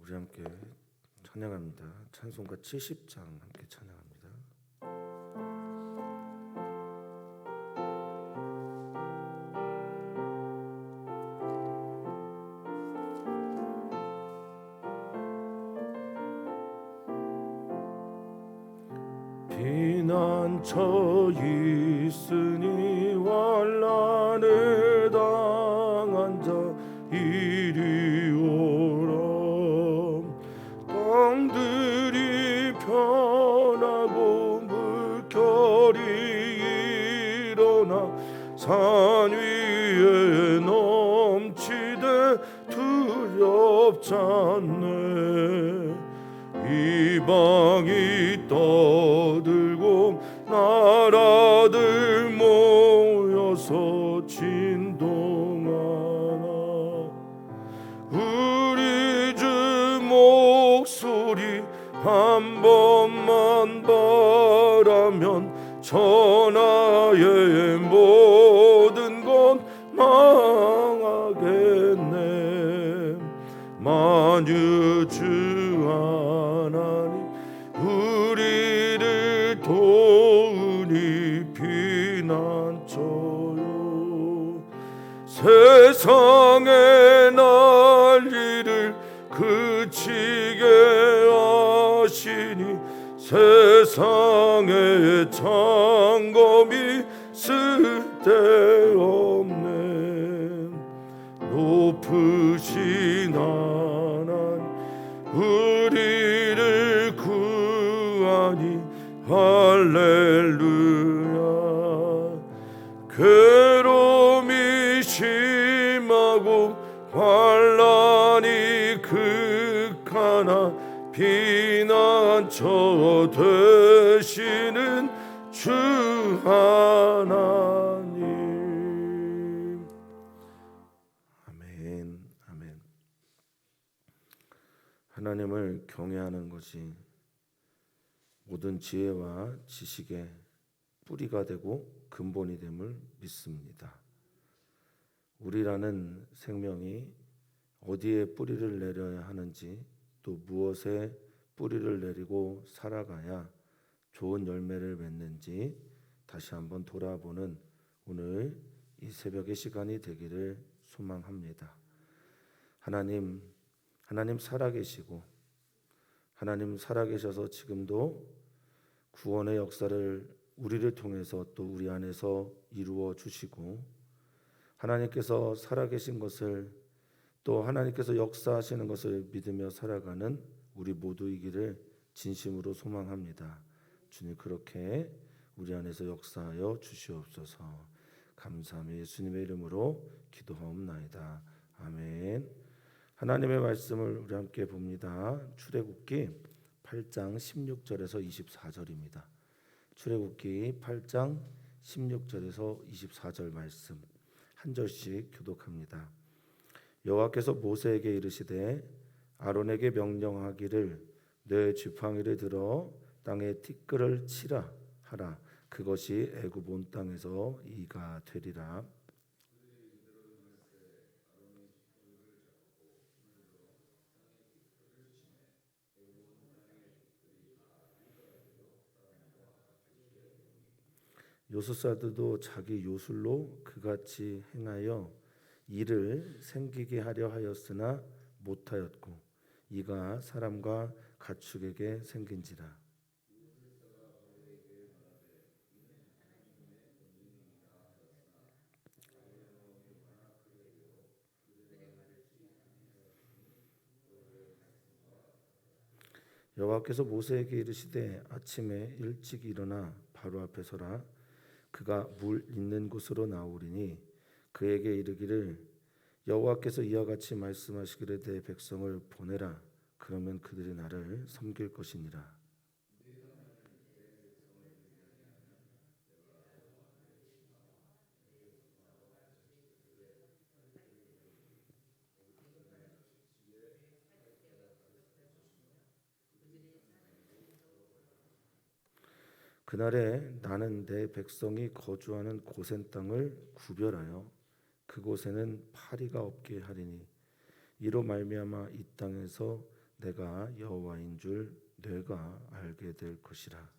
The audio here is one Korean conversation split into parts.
우리 함께 찬양합니다. 찬송가 70장 함께 찬양합니다. 피난처 있으니 환난을 당한 자 이리 오라. 땅들이 편하고 물결이 일어나 산 위에 넘치되 두렵지 않네. 이방이 떠들고 나라들 모여서 진동하나. 우리 주 목소리 한 번만 바라면 천하의 모든 것 망하겠네. 만유주 하나님 우리를 도우니 피난처요. 세상의 난리를 그치게 하시니 세상의 창검이 쓸데없네. 높으신 하나님 우리를 구하니 할렐루야. 괴로움이 심하고 환난이 극하나 피난처 되시는 주 하나님. 아멘. 아멘. 하나님을 경외하는 것이 모든 지혜와 지식의 뿌리가 되고 근본이 됨을 믿습니다. 우리라는 생명이 어디에 뿌리를 내려야 하는지, 또 무엇에 뿌리를 내리고 살아가야 좋은 열매를 맺는지 다시 한번 돌아보는 오늘 이 새벽의 시간이 되기를 소망합니다. 하나님 살아계시고, 하나님 살아계셔서 지금도 구원의 역사를 우리를 통해서 또 우리 안에서 이루어 주시고, 하나님께서 살아계신 것을 또 하나님께서 역사하시는 것을 믿으며 살아가는 우리 모두이기를 진심으로 소망합니다. 주님, 그렇게 우리 안에서 역사하여 주시옵소서. 감사하며 예수님의 이름으로 기도하옵나이다. 아멘. 하나님의 말씀을 우리 함께 봅니다. 출애굽기 8장 16절에서 24절입니다. 출애굽기 8장 16절에서 24절 말씀 한 절씩 교독합니다. 여호와께서 모세에게 이르시되 아론에게 명령하기를 내 지팡이를 들어 땅에 티끌을 치라 하라. 그것이 애굽 온 땅에서 이가 되리라. 요술사들도 자기 요술로 그같이 행하여 이를 생기게 하려 하였으나 못하였고 이가 사람과 가축에게 생긴지라. 여호와께서 모세에게 이르시되 아침에 일찍 일어나 바로 앞에 서라. 그가 물 있는 곳으로 나오리니 그에게 이르기를 여호와께서 이와 같이 말씀하시기를 내 백성을 보내라. 그러면 그들이 나를 섬길 것이니라. 그날에 나는 내 백성이 거주하는 고센 땅을 구별하여 그곳에는 파리가 없게 하리니 이로 말미암아 이 땅에서 내가 여호와인 줄 내가 알게 될 것이라.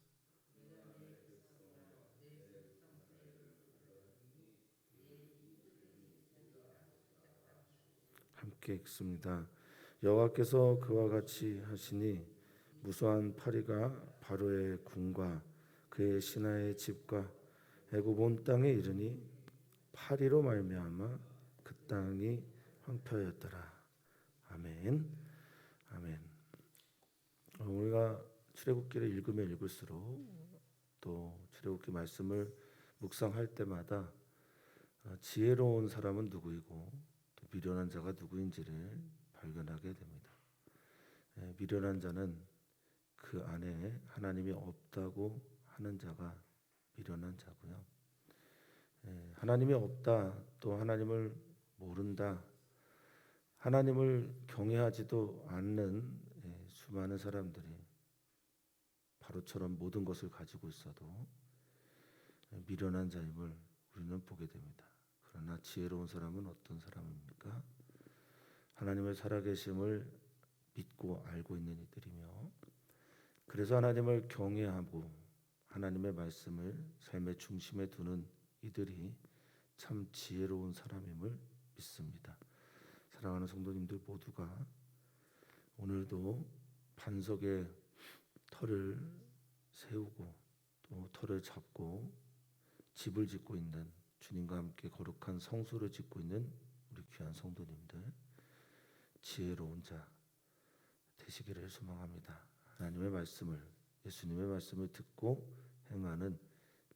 함께 읽습니다. 여호와께서 그와 같이 하시니 무수한 파리가 바로의 궁과 그의 신하의 집과 애굽 온 땅에 이르니 파리로 말미암아 그 땅이 황폐하였더라. 아멘. 아멘. 우리가 출애굽기를 읽으면 읽을수록 또 출애굽기 말씀을 묵상할 때마다 지혜로운 사람은 누구이고 또 미련한 자가 누구인지를 발견하게 됩니다. 미련한 자는 그 안에 하나님이 없다고 하는 자가 미련한 자고요. 하나님이 없다, 또 하나님을 모른다, 하나님을 경외하지도 않는 수많은 사람들이 바로처럼 모든 것을 가지고 있어도 미련한 자임을 우리는 보게 됩니다. 그러나 지혜로운 사람은 어떤 사람입니까? 하나님의 살아계심을 믿고 알고 있는 이들이며, 그래서 하나님을 경외하고 하나님의 말씀을 삶의 중심에 두는 이들이 참 지혜로운 사람임을 믿습니다. 사랑하는 성도님들 모두가 오늘도 반석에 터를 세우고 또 터를 잡고 집을 짓고 있는, 주님과 함께 거룩한 성소를 짓고 있는 우리 귀한 성도님들, 지혜로운 자 되시기를 소망합니다. 하나님의 말씀을, 예수님의 말씀을 듣고 행하는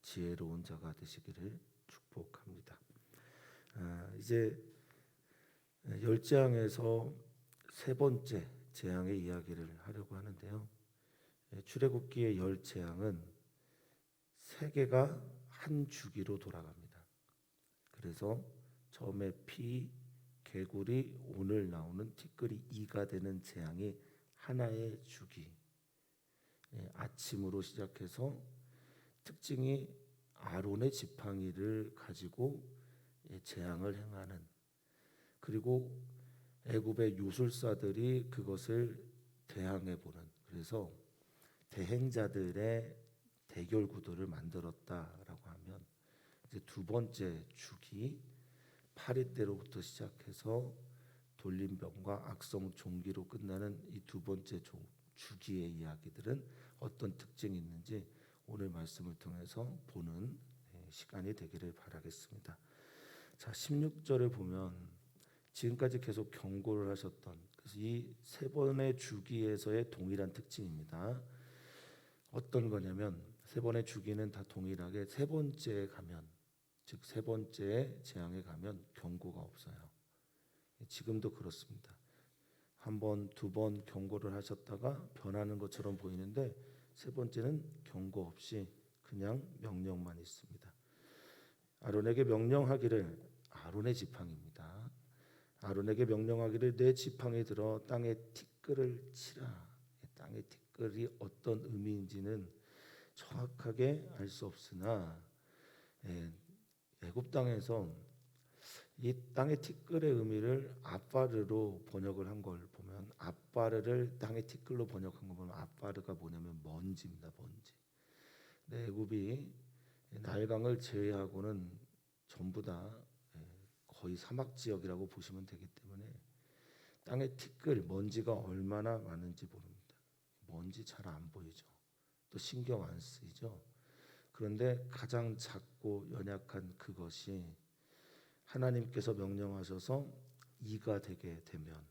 지혜로운 자가 되시기를 축복합니다. 이제 10재앙에서 세 번째 재앙의 이야기를 하려고 하는데요. 출애굽기의 10재앙은 세 개가 한 주기로 돌아갑니다. 그래서 처음에 피, 개구리, 오늘 나오는 티끌이 2가 되는 재앙이 하나의 주기. 아침으로 시작해서 특징이 아론의 지팡이를 가지고 재앙을 행하는, 그리고 애굽의 요술사들이 그것을 대항해 보는, 그래서 대행자들의 대결 구도를 만들었다라고 하면, 이제 두 번째 주기 파리때로부터 시작해서 돌림병과 악성 종기로 끝나는 이 두 번째 주기의 이야기들은 어떤 특징이 있는지 오늘 말씀을 통해서 보는 시간이 되기를 바라겠습니다. 자, 16절을 보면 지금까지 계속 경고를 하셨던, 그래서 이 세 번의 주기에서의 동일한 특징입니다. 어떤 거냐면 세 번의 주기는 다 동일하게 세 번째에 가면, 즉 세 번째 재앙에 가면 경고가 없어요. 지금도 그렇습니다. 한 번, 두 번 경고를 하셨다가 변하는 것처럼 보이는데 세 번째는 경고 없이 그냥 명령만 있습니다. 아론에게 명령하기를, 아론의 지팡이입니다. 아론에게 명령하기를 내 지팡이 들어 땅에 티끌을 치라. 땅의 티끌이 어떤 의미인지는 정확하게 알 수 없으나 애굽 땅에서 이 땅의 티끌의 의미를 아파르로 번역을 한 걸 보면, 아파르를 땅의 티끌로 번역한 거 보면 아파르가 뭐냐면 먼지입니다. 먼지. 애굽이 나일강을 제외하고는 전부 다 거의 사막 지역이라고 보시면 되기 때문에 땅의 티끌, 먼지가 얼마나 많은지 모릅니다. 먼지 잘 안 보이죠. 또 신경 안 쓰이죠. 그런데 가장 작고 연약한 그것이 하나님께서 명령하셔서 이가 되게 되면,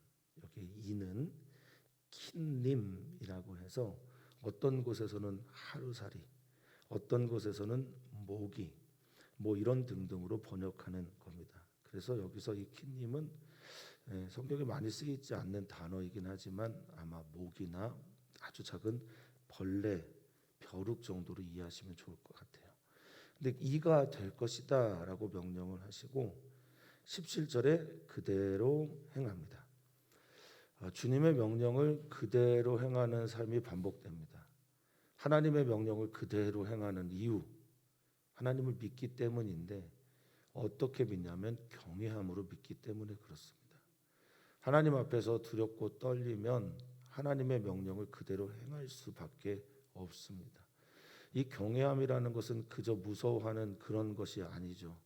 여기 이는 킨림이라고 해서 어떤 곳에서는 하루살이, 어떤 곳에서는 모기, 뭐 이런 등등으로 번역하는 겁니다. 그래서 여기서 이 킨림은 성경에 많이 쓰이지 않는 단어이긴 하지만 아마 모기나 아주 작은 벌레, 벼룩 정도로 이해하시면 좋을 것 같아요. 근데 이가 될 것이다 라고 명령을 하시고 17절에 그대로 행합니다. 주님의 명령을 그대로 행하는 삶이 반복됩니다. 하나님의 명령을 그대로 행하는 이유, 하나님을 믿기 때문인데, 어떻게 믿냐면 경외함으로 믿기 때문에 그렇습니다. 하나님 앞에서 두렵고 떨리면 하나님의 명령을 그대로 행할 수밖에 없습니다. 이 경외함이라는 것은 그저 무서워하는 그런 것이 아니죠.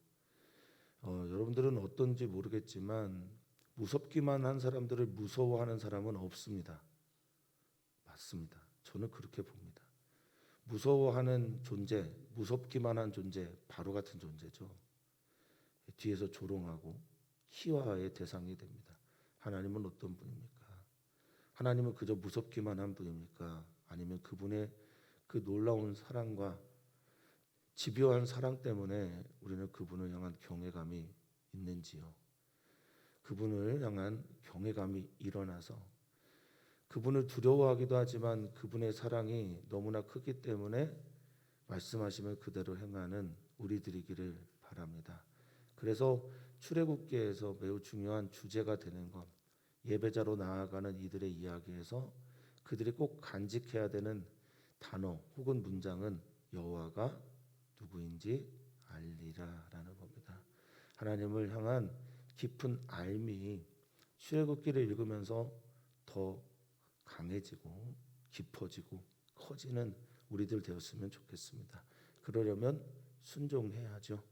여러분들은 어떤지 모르겠지만 무섭기만 한 사람들을 무서워하는 사람은 없습니다. 맞습니다. 저는 그렇게 봅니다. 무서워하는 존재, 무섭기만 한 존재, 바로 같은 존재죠. 뒤에서 조롱하고 희화의 대상이 됩니다. 하나님은 어떤 분입니까? 하나님은 그저 무섭기만 한 분입니까? 아니면 그분의 그 놀라운 사랑과 집요한 사랑 때문에 우리는 그분을 향한 경외감이 있는지요? 그분을 향한 경외감이 일어나서 그분을 두려워하기도 하지만 그분의 사랑이 너무나 크기 때문에 말씀하시면 그대로 행하는 우리들이기를 바랍니다. 그래서 출애굽기에서 매우 중요한 주제가 되는 것, 예배자로 나아가는 이들의 이야기에서 그들이 꼭 간직해야 되는 단어 혹은 문장은 여호와가 누구인지 알리라라는 겁니다. 하나님을 향한 깊은 알미, 출애굽기를 읽으면서 더 강해지고 깊어지고 커지는 우리들 되었으면 좋겠습니다. 그러려면 순종해야죠.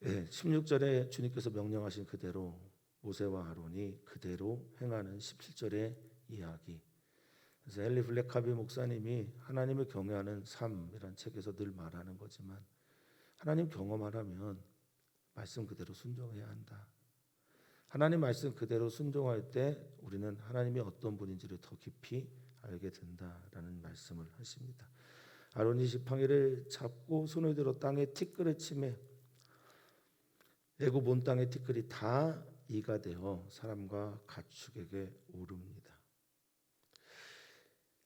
16절에 주님께서 명령하신 그대로 모세와 아론이 그대로 행하는 17절의 이야기. 그래서 엘리 블랙카비 목사님이 하나님을 경외하는 삶이란 책에서 늘 말하는 거지만 하나님 경험하려면 말씀 그대로 순종해야 한다. 하나님 말씀 그대로 순종할 때 우리는 하나님이 어떤 분인지를 더 깊이 알게 된다라는 말씀을 하십니다. 아론이 지팡이를 잡고 손을 들어 땅에 티끌을 치매 애굽 온 땅의 티끌이 다 이가 되어 사람과 가축에게 오릅니다.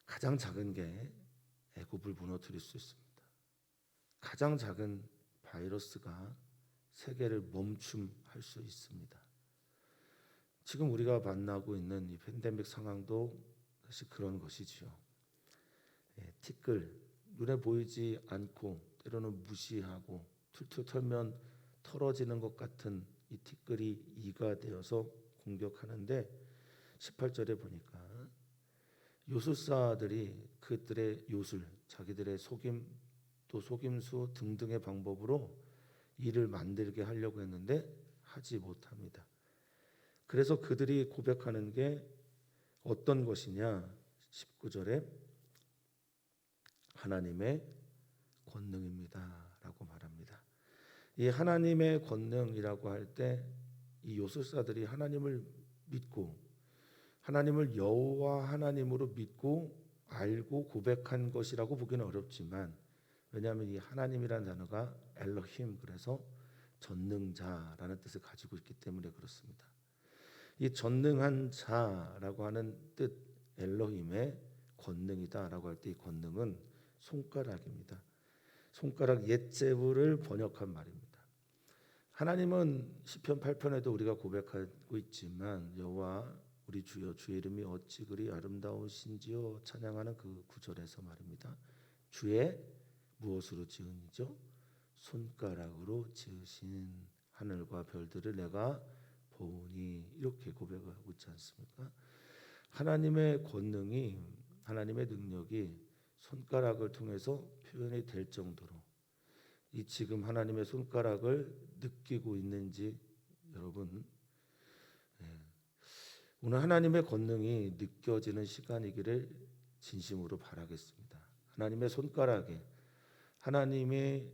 가장 작은 게 애굽을 무너뜨릴 수 있습니다. 가장 작은 바이러스가 세계를 멈춤할 수 있습니다. 지금 우리가 만나고 있는 이 팬데믹 상황도 사실 그런 것이지요. 티끌, 눈에 보이지 않고 때로는 무시하고 툴툴 털면 털어지는 것 같은 이 티끌이 이가 되어서 공격하는데 18절에 보니까 요술사들이 그들의 요술, 자기들의 속임 또 속임수 등등의 방법으로 이를 만들게 하려고 했는데 하지 못합니다. 그래서 그들이 고백하는 게 어떤 것이냐? 19절에 하나님의 권능입니다 라고 말합니다. 이 하나님의 권능이라고 할 때 이 요술사들이 하나님을 믿고 하나님을 여호와 하나님으로 믿고 알고 고백한 것이라고 보기는 어렵지만 왜냐하면 이 하나님이라는 단어가 엘로힘, 그래서 전능자라는 뜻을 가지고 있기 때문에 그렇습니다. 이 전능한 자라고 하는 뜻 엘로힘의 권능이다라고 할 때 이 권능은 손가락입니다. 손가락 옛제부를 번역한 말입니다. 하나님은 시편 8편에도 우리가 고백하고 있지만 여호와 우리 주여 주의 이름이 어찌 그리 아름다우신지요 찬양하는 그 구절에서 말입니다. 주의 무엇으로 지은이죠? 손가락으로 지으신 하늘과 별들을 내가 보니 이렇게 고백하고 있지 않습니까? 하나님의 권능이 하나님의 능력이 손가락을 통해서 표현이 될 정도로 이 지금 하나님의 손가락을 느끼고 있는지 여러분 오늘 하나님의 권능이 느껴지는 시간이기를 진심으로 바라겠습니다. 하나님의 손가락에 하나님이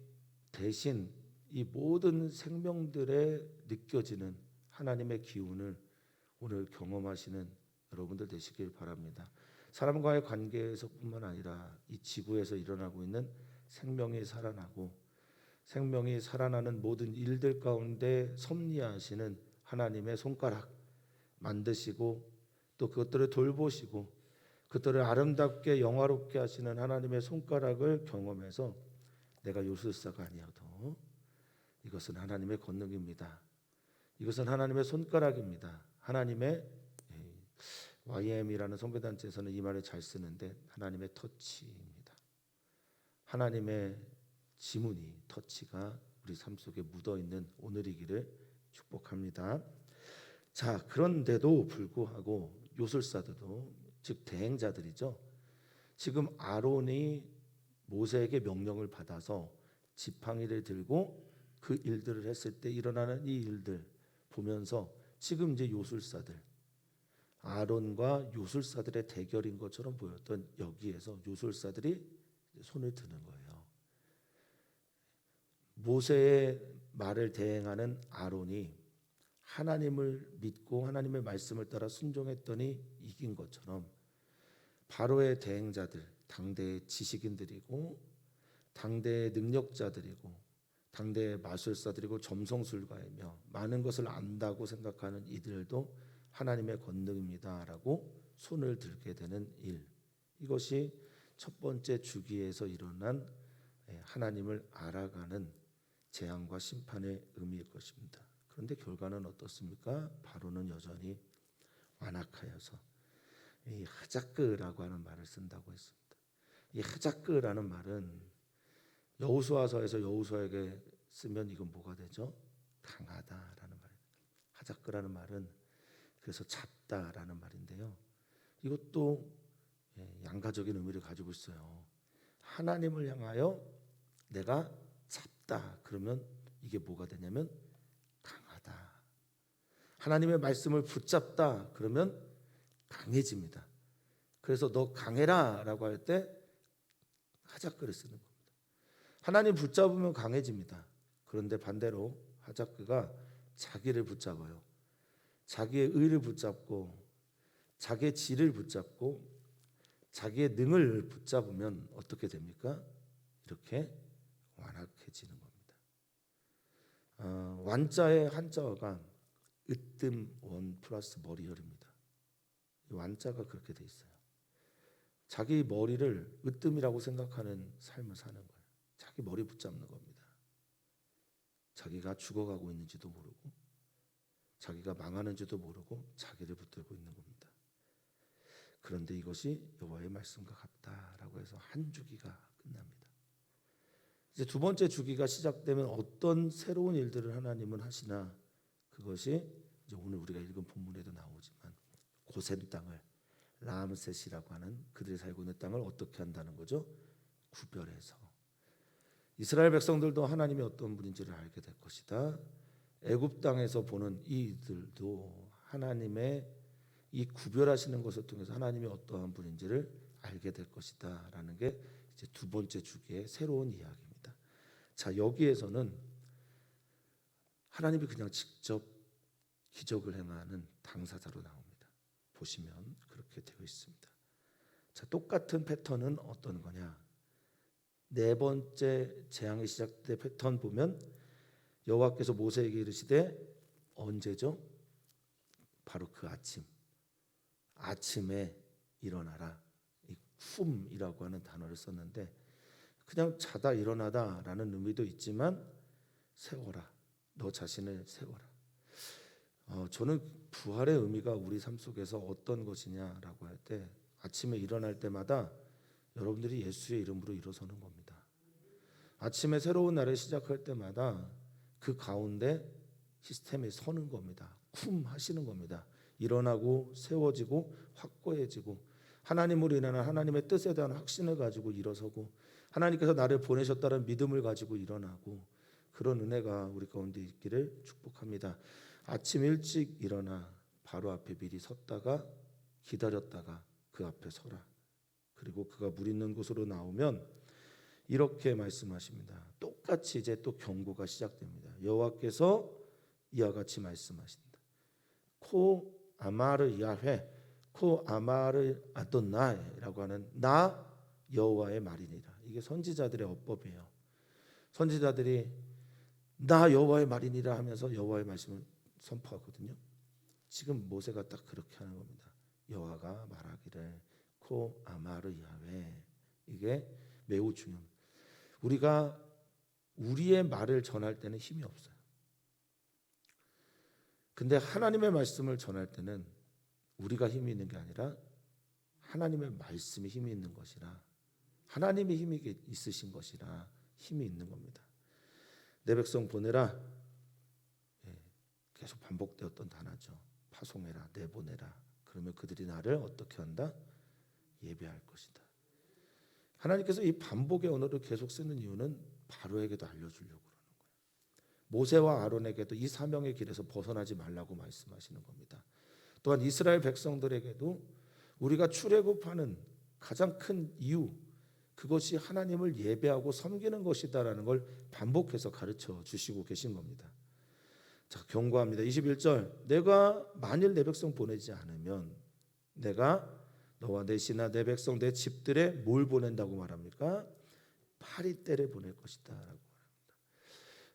대신 이 모든 생명들에 느껴지는 하나님의 기운을 오늘 경험하시는 여러분들 되시길 바랍니다. 사람과의 관계에서뿐만 아니라 이 지구에서 일어나고 있는 생명이 살아나고 생명이 살아나는 모든 일들 가운데 섭리하시는 하나님의 손가락 만드시고 또 그것들을 돌보시고 그것들을 아름답게 영화롭게 하시는 하나님의 손가락을 경험해서 내가 요술사가 아니어도 이것은 하나님의 권능입니다. 이것은 하나님의 손가락입니다. 하나님의 YM이라는 선교단체에서는 이 말을 잘 쓰는데 하나님의 터치입니다. 하나님의 지문이 터치가 우리 삶 속에 묻어있는 오늘이기를 축복합니다. 자, 그런데도 불구하고 요술사들도 즉 대행자들이죠. 지금 아론이 모세에게 명령을 받아서 지팡이를 들고 그 일들을 했을 때 일어나는 이 일들 보면서 지금 이제 요술사들, 아론과 요술사들의 대결인 것처럼 보였던 여기에서 요술사들이 손을 드는 거예요. 모세의 말을 대행하는 아론이 하나님을 믿고 하나님의 말씀을 따라 순종했더니 이긴 것처럼 바로의 대행자들, 당대의 지식인들이고 당대의 능력자들이고 당대의 마술사들이고 점성술가이며 많은 것을 안다고 생각하는 이들도 하나님의 권능입니다라고 손을 들게 되는 일, 이것이 첫 번째 주기에서 일어난 하나님을 알아가는 재앙과 심판의 의미일 것입니다. 그런데 결과는 어떻습니까? 바로는 여전히 완악하여서 이 하자크라고 하는 말을 쓴다고 했습니다. 이 하자크라는 말은 여호수아서에서 여호수아에게 쓰면 이건 뭐가 되죠? 강하다라는 말입니다. 하자크라는 말은 그래서 잡다라는 말인데요. 이것도 양가적인 의미를 가지고 있어요. 하나님을 향하여 내가 잡다 그러면 이게 뭐가 되냐면 강하다. 하나님의 말씀을 붙잡다 그러면 강해집니다. 그래서 너 강해라 라고 할 때 하자크를 쓰는 겁니다. 하나님 붙잡으면 강해집니다. 그런데 반대로 하자크가 자기를 붙잡아요. 자기의 의를 붙잡고 자기의 지를 붙잡고 자기의 능을 붙잡으면 어떻게 됩니까? 이렇게 완악해지는 겁니다. 완자의 한자어가 으뜸원 플러스 머리열입니다. 이 완자가 그렇게 돼 있어요. 자기 머리를 으뜸이라고 생각하는 삶을 사는 거예요. 자기 머리 붙잡는 겁니다. 자기가 죽어가고 있는지도 모르고 자기가 망하는지도 모르고 자기를 붙들고 있는 겁니다. 그런데 이것이 여호와의 말씀과 같다라고 해서 한 주기가 끝납니다. 이제 두 번째 주기가 시작되면 어떤 새로운 일들을 하나님은 하시나, 그것이 이제 오늘 우리가 읽은 본문에도 나오지만 고센 땅을 라암셋이라고 하는 그들이 살고 있는 땅을 어떻게 한다는 거죠? 구별해서 이스라엘 백성들도 하나님이 어떤 분인지를 알게 될 것이다. 애굽 땅에서 보는 이들도 하나님의 이 구별하시는 것을 통해서 하나님이 어떠한 분인지를 알게 될 것이다라는 게 이제 두 번째 주기의 새로운 이야기입니다. 자, 여기에서는 하나님이 그냥 직접 기적을 행하는 당사자로 나옵니다. 보시면 그렇게 되어 있습니다. 자, 똑같은 패턴은 어떤 거냐? 네 번째 재앙이 시작될 패턴 보면 여호와께서 모세에게 이르시되 언제죠? 바로 그 아침에 일어나라. 이 쿰이라고 하는 단어를 썼는데 그냥 자다 일어나다라는 의미도 있지만 세워라. 너 자신을 세워라. 저는 부활의 의미가 우리 삶 속에서 어떤 것이냐라고 할 때 아침에 일어날 때마다 여러분들이 예수의 이름으로 일어서는 겁니다. 아침에 새로운 날을 시작할 때마다 그 가운데 시스템에 서는 겁니다. 쿰 하시는 겁니다. 일어나고 세워지고 확고해지고 하나님으로 인하여 하나님의 뜻에 대한 확신을 가지고 일어서고 하나님께서 나를 보내셨다는 믿음을 가지고 일어나고 그런 은혜가 우리 가운데 있기를 축복합니다. 아침 일찍 일어나 바로 앞에 미리 섰다가 기다렸다가 그 앞에 서라. 그리고 그가 물 있는 곳으로 나오면 이렇게 말씀하십니다. 똑같이 이제 또 경고가 시작됩니다. 여호와께서 이와 같이 말씀하신다. 코 아마르 야훼 코 아마르 아돈나이라고 하는 나 여호와의 말이니라. 이게 선지자들의 어법이에요. 선지자들이 나 여호와의 말이니라 하면서 여호와의 말씀을 선포하거든요. 지금 모세가 딱 그렇게 하는 겁니다. 여호와가 말하기를 코 아마르 야훼. 이게 매우 중요합니다. 우리가 우리의 말을 전할 때는 힘이 없어요. 근데 하나님의 말씀을 전할 때는 우리가 힘이 있는 게 아니라 하나님의 말씀이 힘이 있는 것이라, 하나님이 힘이 있으신 것이라 힘이 있는 겁니다. 내 백성 보내라. 계속 반복되었던 단어죠. 파송해라, 내보내라. 그러면 그들이 나를 어떻게 한다? 예배할 것이다. 하나님께서 이 반복의 언어를 계속 쓰는 이유는 바로에게도 알려주려고 그러는 거예요. 모세와 아론에게도 이 사명의 길에서 벗어나지 말라고 말씀하시는 겁니다. 또한 이스라엘 백성들에게도 우리가 출애굽하는 가장 큰 이유, 그것이 하나님을 예배하고 섬기는 것이다라는 걸 반복해서 가르쳐 주시고 계신 겁니다. 자, 경고합니다. 21절, 내가 만일 내 백성 보내지 않으면 내가 너와 내 신하 내 백성 내 집들에 뭘 보낸다고 말합니까? 파리떼를 보낼 것이다 라고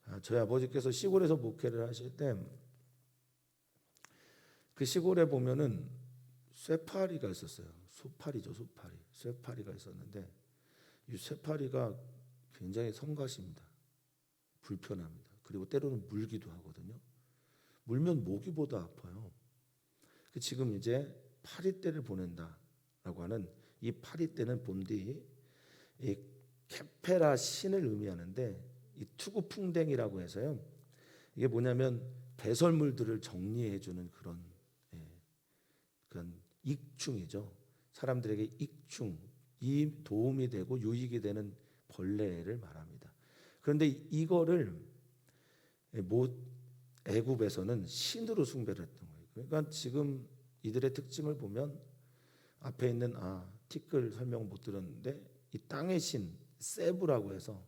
말합니다. 저희 아버지께서 시골에서 목회를 하실 때 그 시골에 보면은 쇠파리가 있었어요. 소파리죠, 소파리. 쇠파리가 있었는데 이 쇠파리가 굉장히 성가십니다. 불편합니다. 그리고 때로는 물기도 하거든요. 물면 모기보다 아파요. 지금 이제 파리떼를 보낸다라고 하는 이 파리떼는 본디 이 케페라 신을 의미하는데 이 투구풍뎅이라고 해서요. 이게 뭐냐면 배설물들을 정리해주는 그런 익충이죠. 사람들에게 익충이 도움이 되고 유익이 되는 벌레를 말합니다. 그런데 이거를 애굽에서는 신으로 숭배를 했던 거예요. 그러니까 지금 이들의 특징을 보면 앞에 있는 티끌 설명 못 들었는데 이 땅의 신 세부라고 해서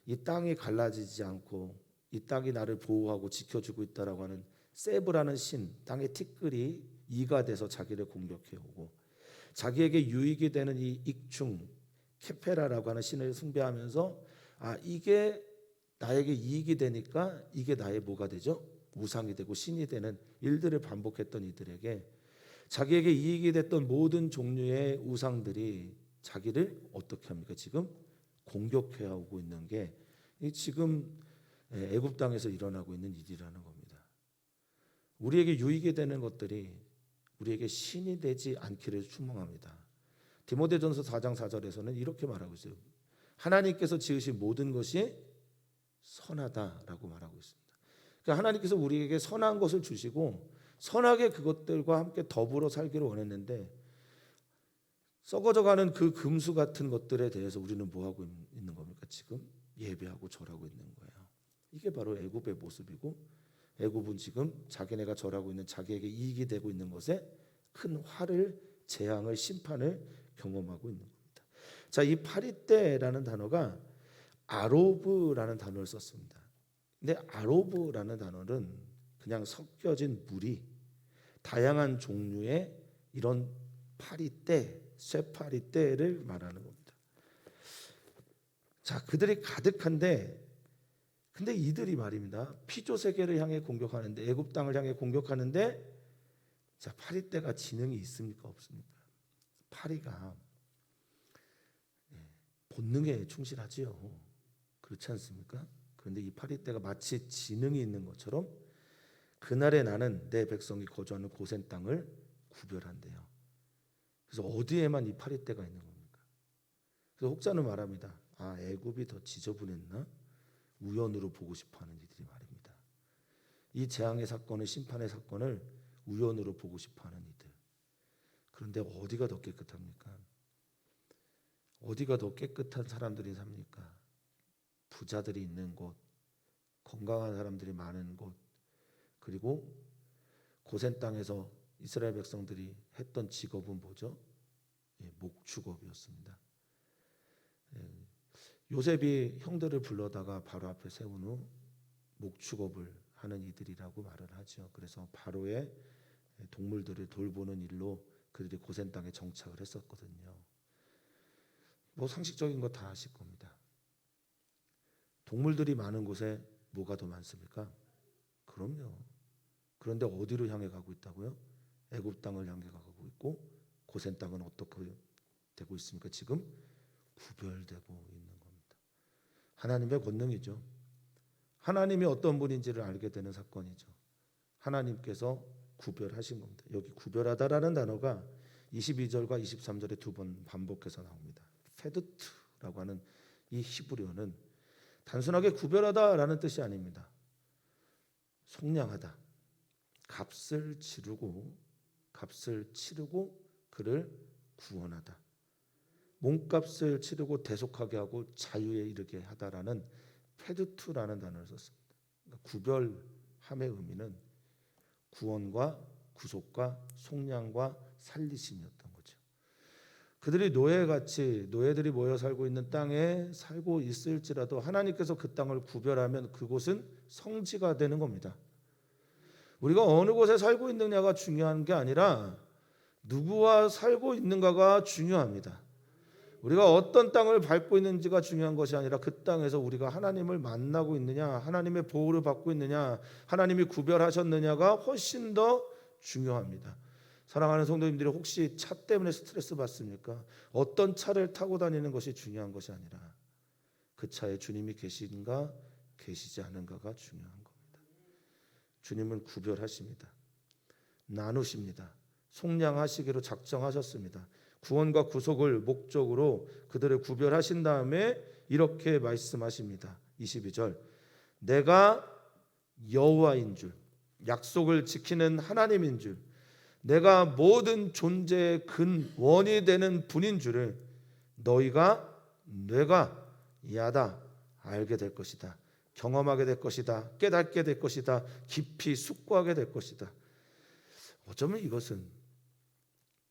이 땅이 갈라지지 않고 이 땅이 나를 보호하고 지켜주고 있다라고 하는 세부라는 신, 땅의 티끌이 이가 돼서 자기를 공격해 오고 자기에게 유익이 되는 이 익충 케페라라고 하는 신을 숭배하면서 이게 나에게 이익이 되니까 이게 나의 뭐가 되죠? 우상이 되고 신이 되는 일들을 반복했던 이들에게 자기에게 이익이 됐던 모든 종류의 우상들이 자기를 어떻게 합니까? 지금 공격해 오고 있는 게 지금 애굽 땅에서 일어나고 있는 일이라는 겁니다. 우리에게 유익이 되는 것들이 우리에게 신이 되지 않기를 축복합니다. 디모데전서 4장 4절에서는 이렇게 말하고 있어요. 하나님께서 지으신 모든 것이 선하다라고 말하고 있습니다. 그러니까 하나님께서 우리에게 선한 것을 주시고 선하게 그것들과 함께 더불어 살기를 원했는데 썩어져가는 그 금수 같은 것들에 대해서 우리는 뭐하고 있는 겁니까? 지금 예배하고 절하고 있는 거예요. 이게 바로 애굽의 모습이고 애굽은 지금 자기네가 절하고 있는 자기에게 이익이 되고 있는 것에 큰 화를, 재앙을, 심판을 경험하고 있는 겁니다. 자, 이 파리떼라는 단어가 아로브라는 단어를 썼습니다. 근데 아로브라는 단어는 그냥 섞여진 물이 다양한 종류의 이런 파리떼, 쇠파리떼를 말하는 겁니다. 자, 그들이 가득한데 근데 이들이 말입니다. 피조 세계를 향해 공격하는데 애굽 땅을 향해 공격하는데 자, 파리떼가 지능이 있습니까? 없습니까? 파리가 본능에 충실하지요. 그렇지 않습니까? 그런데 이 파리떼가 마치 지능이 있는 것처럼 그날에 나는 내 백성이 거주하는 고센 땅을 구별한대요. 그래서 어디에만 이 파리떼가 있는 겁니까? 그래서 혹자는 말합니다. 애굽이 더 지저분했나? 우연으로 보고 싶어하는 이들이 말입니다. 이 재앙의 사건을 심판의 사건을 우연으로 보고 싶어하는 이들. 그런데 어디가 더 깨끗합니까? 어디가 더 깨끗한 사람들이 삽니까? 부자들이 있는 곳, 건강한 사람들이 많은 곳, 그리고 고센 땅에서 이스라엘 백성들이 했던 직업은 뭐죠? 목축업이었습니다. 요셉이 형들을 불러다가 바로 앞에 세운 후 목축업을 하는 이들이라고 말을 하죠. 그래서 바로의 동물들을 돌보는 일로 그들이 고센 땅에 정착을 했었거든요. 뭐 상식적인 거 다 아실 겁니다. 동물들이 많은 곳에 뭐가 더 많습니까? 그럼요. 그런데 어디로 향해 가고 있다고요? 애굽 땅을 향해 가고 있고 고센 땅은 어떻게 되고 있습니까? 지금 구별되고 있는 겁니다. 하나님의 권능이죠. 하나님이 어떤 분인지를 알게 되는 사건이죠. 하나님께서 구별하신 겁니다. 여기 구별하다라는 단어가 22절과 23절에 두 번 반복해서 나옵니다. 페드트라고 하는 이 히브리어는 단순하게 구별하다라는 뜻이 아닙니다. 속량하다, 값을 지르고 값을 치르고 그를 구원하다. 몸값을 치르고 대속하게 하고 자유에 이르게 하다라는 페드투라는 단어를 썼습니다. 그러니까 구별함의 의미는 구원과 구속과 속량과 살리심이었던 거죠. 그들이 노예들이 모여 살고 있는 땅에 살고 있을지라도 하나님께서 그 땅을 구별하면 그곳은 성지가 되는 겁니다. 우리가 어느 곳에 살고 있느냐가 중요한 게 아니라 누구와 살고 있는가가 중요합니다. 우리가 어떤 땅을 밟고 있는지가 중요한 것이 아니라 그 땅에서 우리가 하나님을 만나고 있느냐, 하나님의 보호를 받고 있느냐, 하나님이 구별하셨느냐가 훨씬 더 중요합니다. 사랑하는 성도님들이 혹시 차 때문에 스트레스 받습니까? 어떤 차를 타고 다니는 것이 중요한 것이 아니라 그 차에 주님이 계신가 계시지 않은가가 중요한 겁니다. 주님은 구별하십니다. 나누십니다. 속량하시기로 작정하셨습니다. 구원과 구속을 목적으로 그들을 구별하신 다음에 이렇게 말씀하십니다. 22절 내가 여호와인 줄, 약속을 지키는 하나님인 줄, 내가 모든 존재의 근원이 되는 분인 줄을 너희가 뇌가 야다 알게 될 것이다. 경험하게 될 것이다. 깨닫게 될 것이다. 깊이 숙고하게 될 것이다. 어쩌면 이것은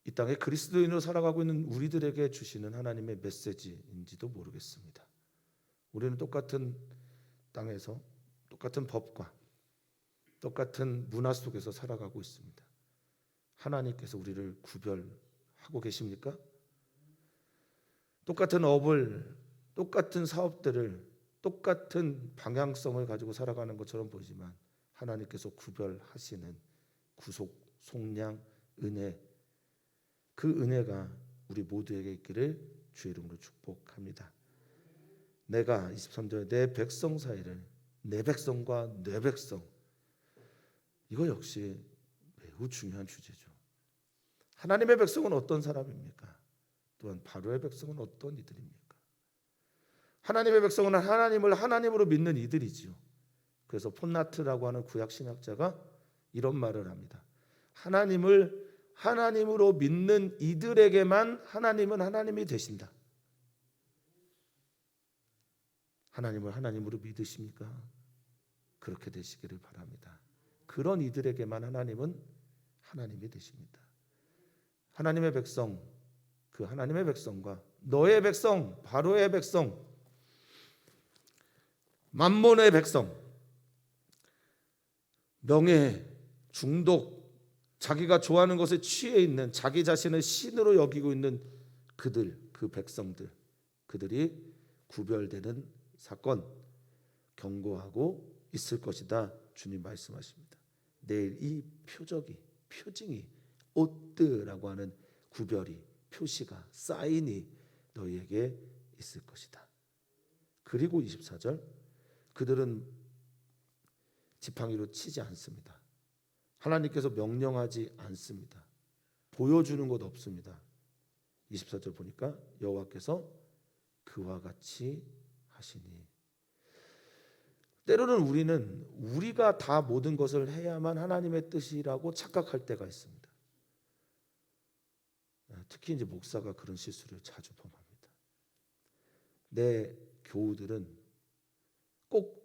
이 땅에 그리스도인으로 살아가고 있는 우리들에게 주시는 하나님의 메시지인지도 모르겠습니다. 우리는 똑같은 땅에서 똑같은 법과 똑같은 문화 속에서 살아가고 있습니다. 하나님께서 우리를 구별하고 계십니까? 똑같은 업을, 똑같은 사업들을, 똑같은 방향성을 가지고 살아가는 것처럼 보이지만 하나님께서 구별하시는 구속, 속량, 은혜, 그 은혜가 우리 모두에게 있기를 주의 이름으로 축복합니다. 내가 23절 내 백성 사이를, 내 백성과 내 백성, 이거 역시 매우 중요한 주제죠. 하나님의 백성은 어떤 사람입니까? 또한 바로의 백성은 어떤 이들입니까? 하나님의 백성은 하나님을 하나님으로 믿는 이들이지요. 그래서 폰나트라고 하는 구약 신학자가 이런 말을 합니다. 하나님을 하나님으로 믿는 이들에게만 하나님은 하나님이 되신다. 하나님을 하나님으로 믿으십니까? 그렇게 되시기를 바랍니다. 그런 이들에게만 하나님은 하나님이 되십니다. 하나님의 백성, 그 하나님의 백성과 너의 백성, 바로의 백성, 만몬의 백성, 명예, 중독, 자기가 좋아하는 것에 취해 있는, 자기 자신을 신으로 여기고 있는 그들, 그 백성들, 그들이 구별되는 사건 경고하고 있을 것이다. 주님 말씀하십니다. 내일 이 표징이 오뜨라고 하는 구별이, 표시가, 사인이 너희에게 있을 것이다. 그리고 24절 그들은 지팡이로 치지 않습니다. 하나님께서 명령하지 않습니다. 보여주는 것 없습니다. 24절 보니까 여호와께서 그와 같이 하시니, 때로는 우리는 우리가 다 모든 것을 해야만 하나님의 뜻이라고 착각할 때가 있습니다. 특히 이제 목사가 그런 실수를 자주 범합니다. 내 교우들은 꼭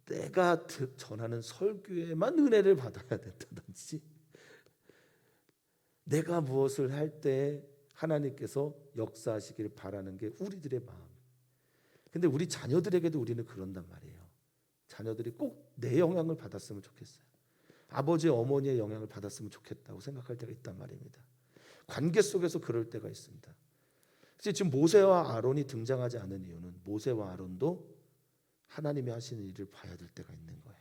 내가 전하는 설교에만 은혜를 받아야 된다든지, 내가 무엇을 할 때 하나님께서 역사하시기를 바라는 게 우리들의 마음. 근데 우리 자녀들에게도 우리는 그런단 말이에요. 자녀들이 꼭 내 영향을 받았으면 좋겠어요. 아버지, 어머니의 영향을 받았으면 좋겠다고 생각할 때가 있단 말입니다. 관계 속에서 그럴 때가 있습니다. 지금 모세와 아론이 등장하지 않은 이유는 모세와 아론도 하나님이 하시는 일을 봐야 될 때가 있는 거예요.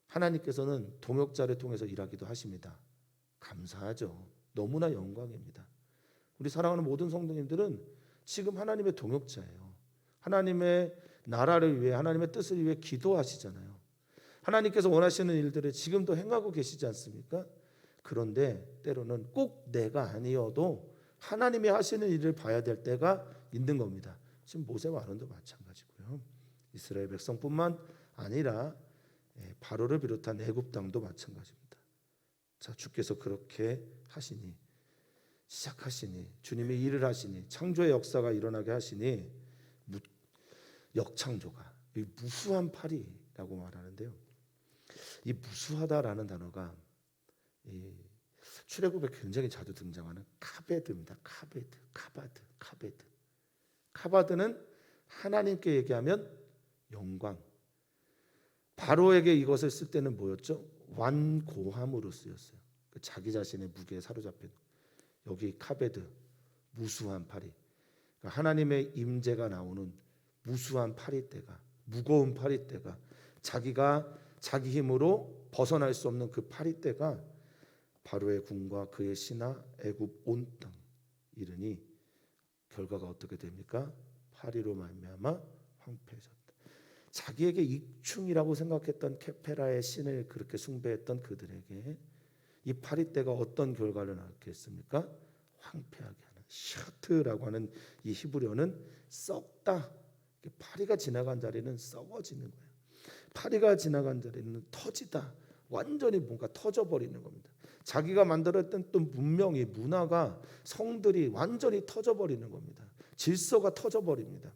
하나님께서는 동역자를 통해서 일하기도 하십니다. 감사하죠. 너무나 영광입니다. 우리 사랑하는 모든 성도님들은 지금 하나님의 동역자예요. 하나님의 나라를 위해, 하나님의 뜻을 위해 기도하시잖아요. 하나님께서 원하시는 일들을 지금도 행하고 계시지 않습니까? 그런데 때로는 꼭 내가 아니어도 하나님이 하시는 일을 봐야 될 때가 있는 겁니다. 지금 모세와 아론도 마찬가지고요. 이스라엘 백성뿐만 아니라 바로를 비롯한 애굽 땅도 마찬가지입니다. 자, 주께서 그렇게 하시니, 시작하시니, 주님이 일을 하시니, 창조의 역사가 일어나게 하시니, 역창조가, 이 무수한 팔이라고 말하는데요. 이 무수하다라는 단어가 이 출애굽에 굉장히 자주 등장하는 카베드입니다. 카바드. 카바드는 하나님께 얘기하면 영광. 바로에게 이것을 쓸 때는 뭐였죠? 완고함으로 쓰였어요. 자기 자신의 무게에 사로잡힌. 여기 카베드, 무수한 파리. 그러니까 하나님의 임재가 나오는 무수한 파리대가, 무거운 파리대가, 자기가 자기 힘으로 벗어날 수 없는 그 파리대가 바로의 궁과 그의 신하 애굽 온 땅 이르니 결과가 어떻게 됩니까? 파리로 말미암아 황폐해졌다. 자기에게 익충이라고 생각했던 케페라의 신을 그렇게 숭배했던 그들에게 이 파리떼가 어떤 결과를 낳게 했습니까? 황폐하게 하는, 샤트라고 하는 이 히브리어는 썩다. 파리가 지나간 자리는 썩어지는 거예요. 파리가 지나간 자리는 터지다. 완전히 뭔가 터져버리는 겁니다. 자기가 만들었던 또 문명이, 문화가, 성들이 완전히 터져버리는 겁니다. 질서가 터져버립니다.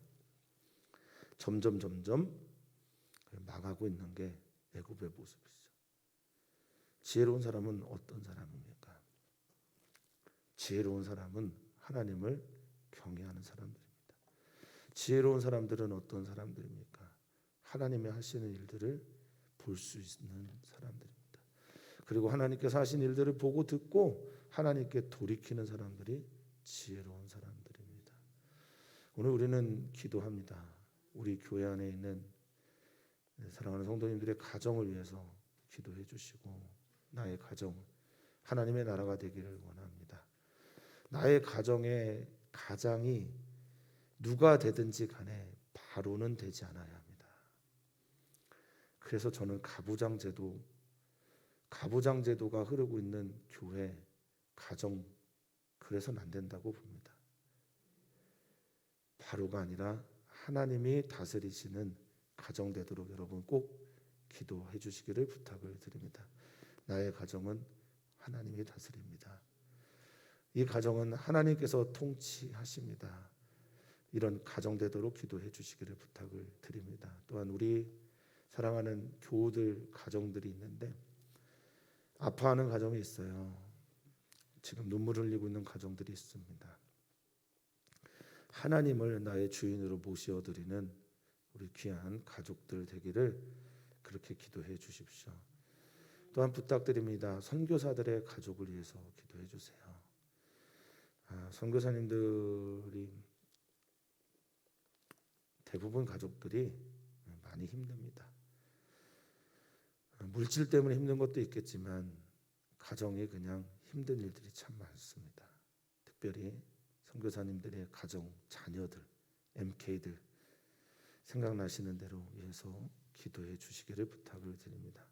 점점 망하고 있는 게 애굽의 모습이죠. 지혜로운 사람은 어떤 사람입니까? 지혜로운 사람은 하나님을 경외하는 사람들입니다. 지혜로운 사람들은 어떤 사람들입니까? 하나님의 하시는 일들을 볼 수 있는 사람들입니다. 그리고 하나님께서 하신 일들을 보고 듣고 하나님께 돌이키는 사람들이 지혜로운 사람들입니다. 오늘 우리는 기도합니다. 우리 교회 안에 있는 사랑하는 성도님들의 가정을 위해서 기도해 주시고, 나의 가정, 하나님의 나라가 되기를 원합니다. 나의 가정의 가장이 누가 되든지 간에 바로는 되지 않아야 합니다. 그래서 저는 가부장 제도가 흐르고 있는 교회, 가정, 그래서는 안 된다고 봅니다. 바로가 아니라 하나님이 다스리시는 가정 되도록 여러분 꼭 기도해 주시기를 부탁을 드립니다. 나의 가정은 하나님이 다스립니다. 이 가정은 하나님께서 통치하십니다. 이런 가정 되도록 기도해 주시기를 부탁을 드립니다. 또한 우리 사랑하는 교우들 가정들이 있는데 아파하는 가정이 있어요. 지금 눈물 흘리고 있는 가정들이 있습니다. 하나님을 나의 주인으로 모셔드리는 우리 귀한 가족들 되기를 그렇게 기도해 주십시오. 또한 부탁드립니다. 선교사들의 가족을 위해서 기도해 주세요. 선교사님들이 대부분 가족들이 많이 힘듭니다. 물질 때문에 힘든 것도 있겠지만 가정이 그냥 힘든 일들이 참 많습니다. 특별히 선교사님들의 가정, 자녀들, MK들 생각나시는 대로 위해서 기도해 주시기를 부탁을 드립니다.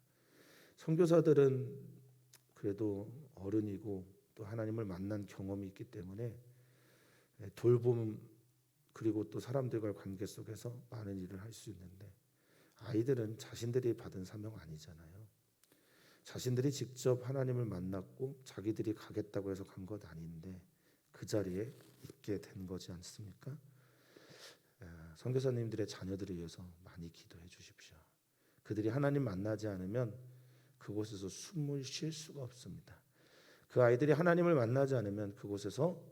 선교사들은 그래도 어른이고 또 하나님을 만난 경험이 있기 때문에 돌봄 그리고 또 사람들과의 관계 속에서 많은 일을 할 수 있는데, 아이들은 자신들이 받은 사명 아니잖아요. 자신들이 직접 하나님을 만났고 자기들이 가겠다고 해서 간 것 아닌데 그 자리에 있게 된 거지 않습니까? 선교사님들의 자녀들을 위해서 많이 기도해 주십시오. 그들이 하나님 만나지 않으면 그곳에서 숨을 쉴 수가 없습니다. 그 아이들이 하나님을 만나지 않으면 그곳에서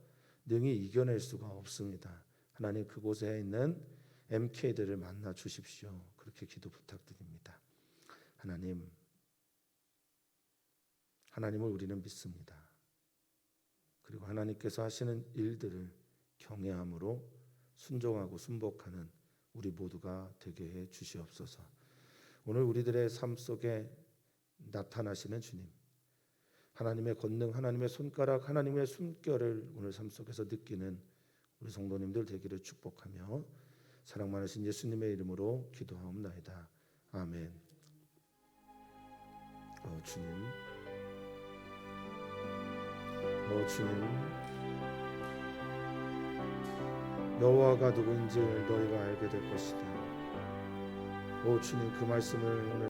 능히 이겨낼 수가 없습니다. 하나님 그곳에 있는 MK들을 만나 주십시오. 그렇게 기도 부탁드립니다. 하나님을 우리는 믿습니다. 그리고 하나님께서 하시는 일들을 경외함으로 순종하고 순복하는 우리 모두가 되게 해 주시옵소서. 오늘 우리들의 삶 속에 나타나시는 주님, 하나님의 권능, 하나님의 손가락, 하나님의 숨결을 오늘 삶 속에서 느끼는 우리 성도님들 되기를 축복하며 사랑 많으신 예수님의 이름으로 기도하옵나이다. 아멘. 주님, 주님, 여호와가 누구인지 너희가 알게 될 것이다. 주님, 그 말씀을 오늘